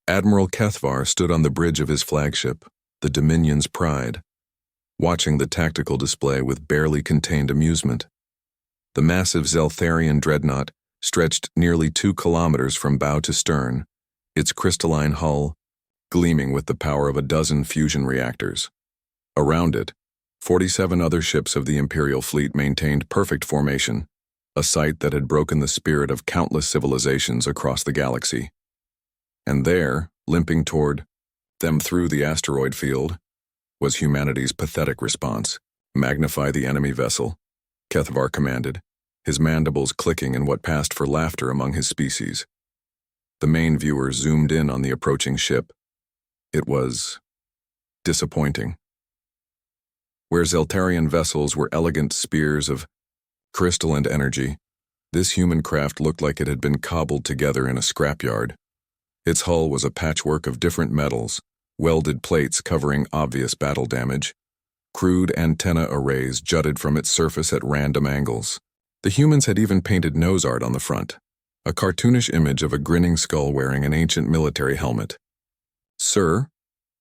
Admiral Kethvar stood on the bridge of his flagship, the Dominion's pride, watching the tactical display with barely contained amusement. The massive Zeltharian dreadnought stretched nearly 2 kilometers from bow to stern, its crystalline hull gleaming with the power of a dozen fusion reactors. Around it, 47 other ships of the Imperial fleet maintained perfect formation, a sight that had broken the spirit of countless civilizations across the galaxy. And there, limping toward them through the asteroid field, was humanity's pathetic response. "Magnify the enemy vessel," Kethvar commanded, his mandibles clicking in what passed for laughter among his species. The main viewer zoomed in on the approaching ship. It was disappointing. Where Zeltarian vessels were elegant spears of crystal and energy, this human craft looked like it had been cobbled together in a scrapyard. Its hull was a patchwork of different metals, welded plates covering obvious battle damage. Crude antenna arrays jutted from its surface at random angles. The humans had even painted nose art on the front, a cartoonish image of a grinning skull wearing an ancient military helmet. "Sir,"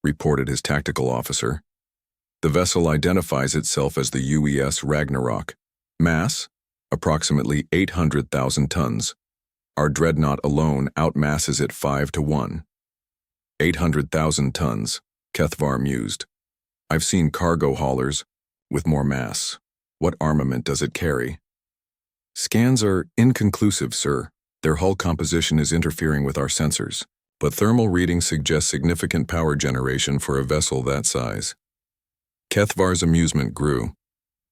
reported his tactical officer, "the vessel identifies itself as the UES Ragnarok. Mass, approximately 800,000 tons. Our dreadnought alone outmasses it 5 to 1. 800,000 tons, Kethvar mused. I've seen cargo haulers with more mass. What armament does it carry? Scans are inconclusive, sir. Their hull composition is interfering with our sensors, but thermal readings suggest significant power generation for a vessel that size. Kethvar's amusement grew.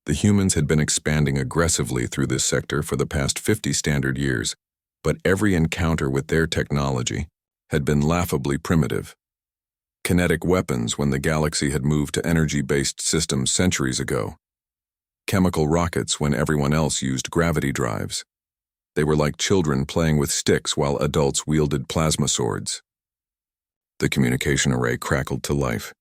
The humans had been expanding aggressively through this sector for the past 50 standard years, but every encounter with their technology had been laughably primitive. Kinetic weapons when the galaxy had moved to energy-based systems centuries ago. Chemical rockets when everyone else used gravity drives. They were like children playing with sticks while adults wielded plasma swords. The communication array crackled to life.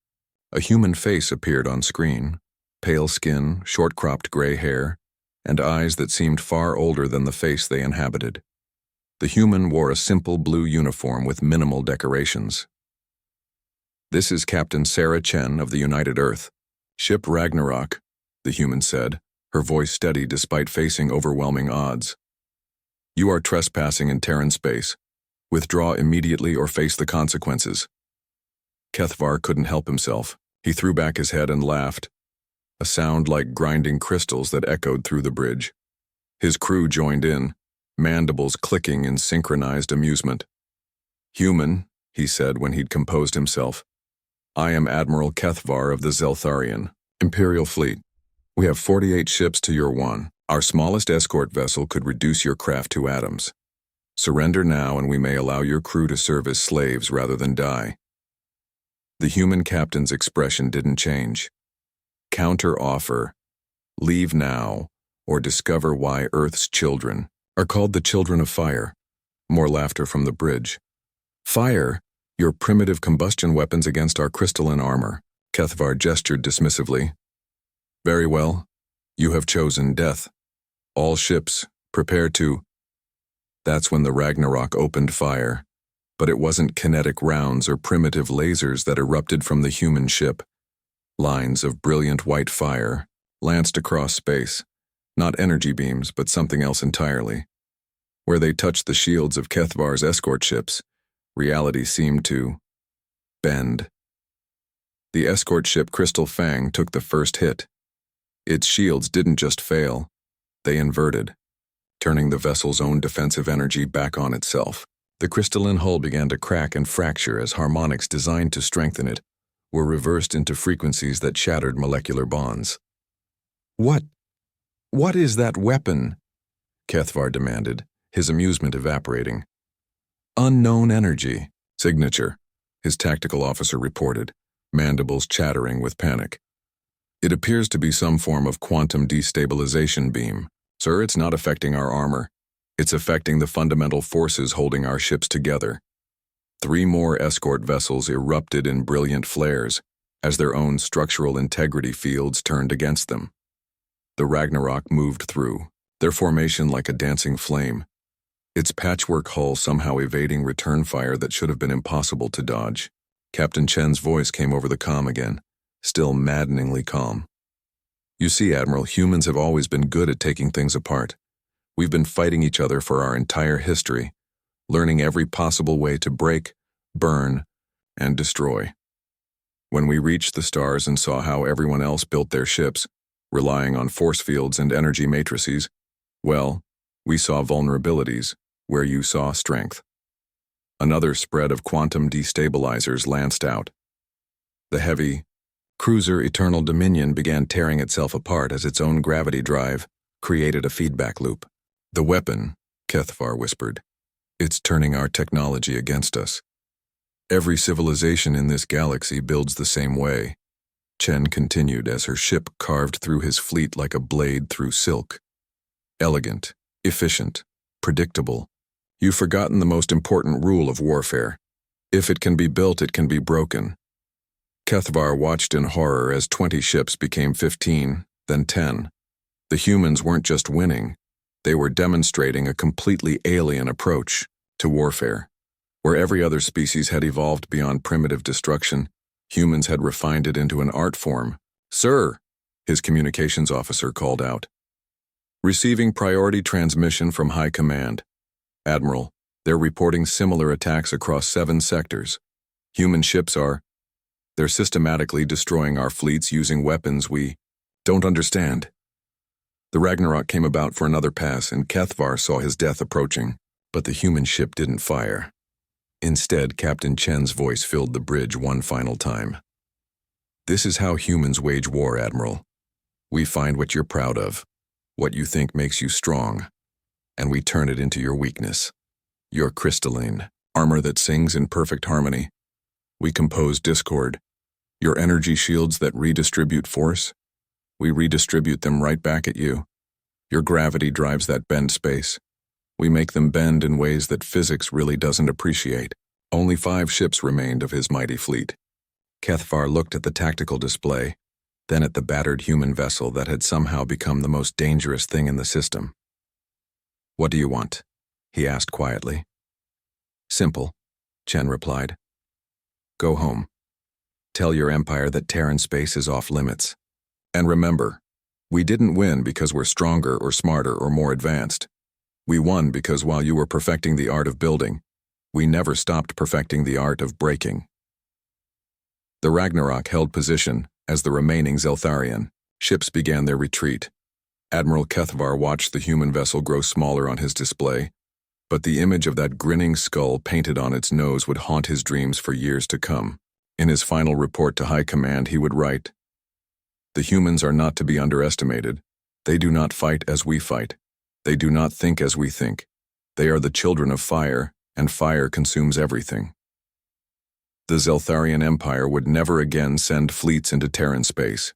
A human face appeared on screen, pale skin, short-cropped gray hair, and eyes that seemed far older than the face they inhabited. The human wore a simple blue uniform with minimal decorations. "This is Captain Sarah Chen of the United Earth. Ship Ragnarok," the human said, her voice steady despite facing overwhelming odds. "You are trespassing in Terran space. Withdraw immediately or face the consequences." Kethvar couldn't help himself. He threw back his head and laughed, a sound like grinding crystals that echoed through the bridge. His crew joined in, mandibles clicking in synchronized amusement. "Human," he said when he'd composed himself, "I am Admiral Kethvar of the Zeltharian Imperial Fleet. We have 48 ships to your 1. Our smallest escort vessel could reduce your craft to atoms. Surrender now and we may allow your crew to serve as slaves rather than die." The human captain's expression didn't change. Counter offer. Leave now, or discover why Earth's children are called the children of fire. More laughter from the bridge. "Fire? Your primitive combustion weapons against our crystalline armor," Kethvar gestured dismissively. "Very well. You have chosen death. All ships, prepare to..." That's when the Ragnarok opened fire. But it wasn't kinetic rounds or primitive lasers that erupted from the human ship. Lines of brilliant white fire lanced across space, not energy beams, but something else entirely. Where they touched the shields of Kethvar's escort ships, reality seemed to bend. The escort ship Crystal Fang took the first hit. Its shields didn't just fail, they inverted, turning the vessel's own defensive energy back on itself. The crystalline hull began to crack and fracture as harmonics designed to strengthen it were reversed into frequencies that shattered molecular bonds. What is that weapon?" Kethvar demanded, his amusement evaporating. "Unknown energy. Signature," his tactical officer reported, mandibles chattering with panic. "It appears to be some form of quantum destabilization beam. Sir, it's not affecting our armor. It's affecting the fundamental forces holding our ships together." 3 more escort vessels erupted in brilliant flares as their own structural integrity fields turned against them. The Ragnarok moved through, their formation like a dancing flame. its patchwork hull somehow evading return fire that should have been impossible to dodge. Captain Chen's voice came over the comm again, still maddeningly calm. You see, Admiral, humans have always been good at taking things apart. We've been fighting each other for our entire history, learning every possible way to break, burn, and destroy. When we reached the stars and saw how everyone else built their ships, relying on force fields and energy matrices, well, we saw vulnerabilities where you saw strength. Another spread of quantum destabilizers lanced out. The heavy cruiser Eternal Dominion began tearing itself apart as its own gravity drive created a feedback loop. The weapon, Kethvar whispered. It's turning our technology against us. Every civilization in this galaxy builds the same way, Chen continued as her ship carved through his fleet like a blade through silk. Elegant, efficient, predictable. You've forgotten the most important rule of warfare. If it can be built, it can be broken. Kethvar watched in horror as 20 ships became 15, then 10. The humans weren't just winning, they were demonstrating a completely alien approach to warfare. Where every other species had evolved beyond primitive destruction, humans had refined it into an art form. Sir, his communications officer called out. Receiving priority transmission from High Command. Admiral, they're reporting similar attacks across 7 sectors. Human ships they're systematically destroying our fleets using weapons we don't understand. The Ragnarok came about for another pass, and Kethvar saw his death approaching, but the human ship didn't fire. Instead, Captain Chen's voice filled the bridge one final time. This is how humans wage war, Admiral. We find what you're proud of, what you think makes you strong, and we turn it into your weakness. Your crystalline armor that sings in perfect harmony. We compose discord. Your energy shields that redistribute force. We redistribute them right back at you. Your gravity drives that bend space. We make them bend in ways that physics really doesn't appreciate. Only 5 ships remained of his mighty fleet. Kethvar looked at the tactical display, then at the battered human vessel that had somehow become the most dangerous thing in the system. What do you want? He asked quietly. Simple, Chen replied. Go home. Tell your empire that Terran space is off limits. And remember, we didn't win because we're stronger or smarter or more advanced. We won because while you were perfecting the art of building, we never stopped perfecting the art of breaking. The Ragnarok held position as the remaining Zeltharian ships began their retreat. Admiral Kethvar watched the human vessel grow smaller on his display, but the image of that grinning skull painted on its nose would haunt his dreams for years to come. In his final report to High Command, he would write, "The humans are not to be underestimated. They do not fight as we fight. They do not think as we think. They are the children of fire, and fire consumes everything." The Zeltharian Empire would never again send fleets into Terran space.